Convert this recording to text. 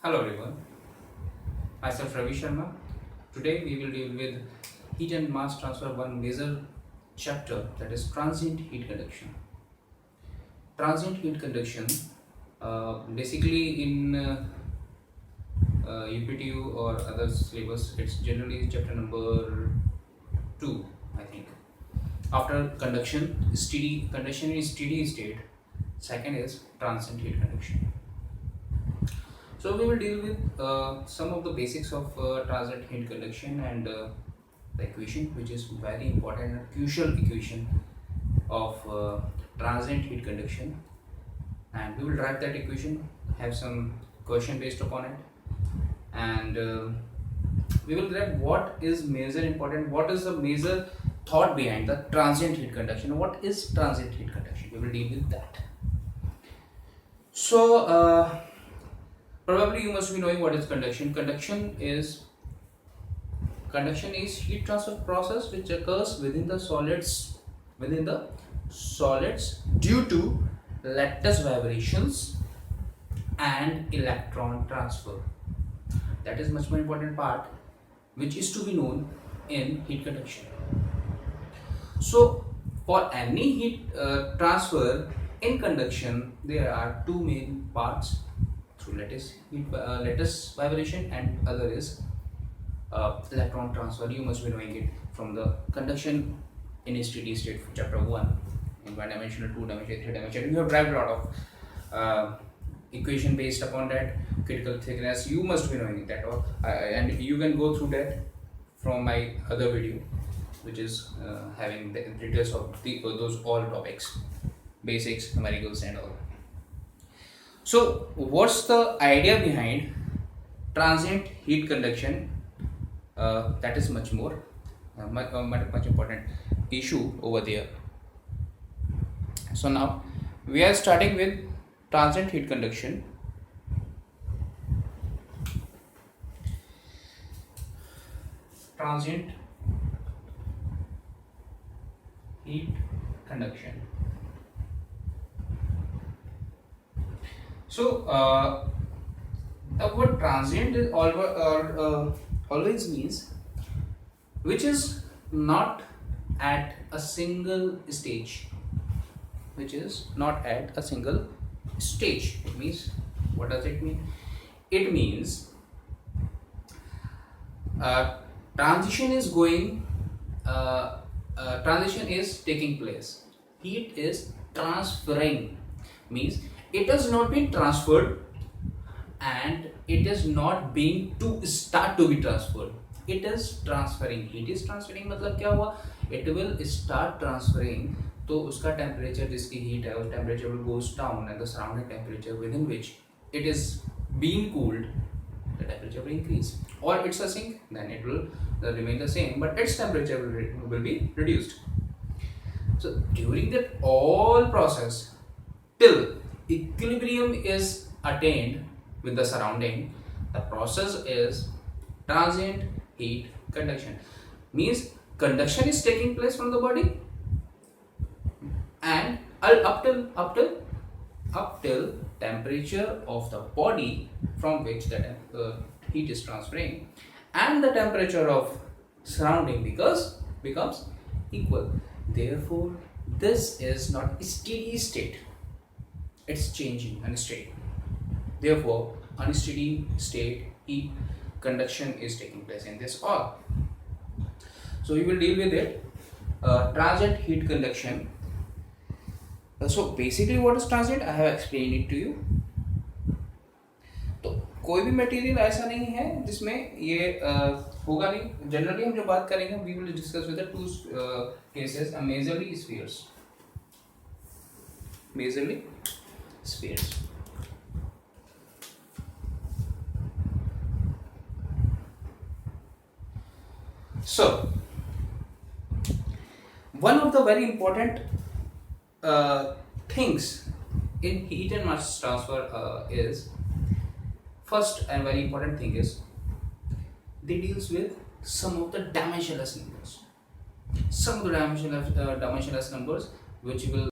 Hello everyone, myself Ravi Sharma. Today we will deal with heat and mass transfer, one major chapter, that is transient heat conduction. Transient heat conduction, basically in UPTU or other syllabus, it's generally chapter number 2, I think. After conduction in steady state, second is transient heat conduction. So we will deal with some of the basics of transient heat conduction and the equation, which is very important and crucial equation of transient heat conduction. And we will write that equation, have some question based upon it, and we will grab what is major important, what is the major thought behind the transient heat conduction, what is transient heat conduction. We will deal with that. So probably you must be knowing what is conduction. Conduction is heat transfer process which occurs within the solids due to lattice vibrations and electron transfer. That is much more important part which is to be known in heat conduction. So for any heat transfer in conduction, there are two main parts, through lattice vibration, and other is electron transfer. You must be knowing it from the conduction in a steady state, chapter 1, in 1 dimensional, 2 dimensional, 3 dimensional. You have derived a lot of equation based upon that. Critical thickness, you must be knowing that, and you can go through that from my other video, which is having the details of those all topics, basics, numericals and all. So what's the idea behind transient heat conduction? That is much important issue over there. So now we are starting with transient heat conduction. Transient heat conduction. So the word transient is always means which is not at a single stage. Which is not at a single stage. It means, what does it mean? It means transition is taking place. Heat is transferring, means it has not been transferred and it is not being to start to be transferred. It is transferring. Heat is transferring मतलब क्या हुआ? It will start transferring. तो उसका temperature, जिसकी heat है, उस temperature will goes down, and the surrounding temperature within which it is being cooled, the temperature will increase. Or it's a sink, then it will remain the same, but its temperature will be reduced. So during that all process, till equilibrium is attained with the surrounding, the process is transient heat conduction. Means conduction is taking place from the body, and up till temperature of the body from which the heat is transferring, and the temperature of surrounding becomes equal. Therefore this is not steady state, it's changing unsteady. Therefore unsteady state heat conduction is taking place in this all. So we will deal with it. Transient heat conduction. So basically what is transient, I have explained it to you. तो कोई भी material ऐसा नहीं है जिसमें ये होगा नहीं. जनरली हम जो बात करेंगे, we will discuss with the two cases, majorly spheres. So one of the very important things in heat and mass transfer is, first and very important thing is, they deals with some of the dimensionless numbers. Some of the dimensionless numbers which will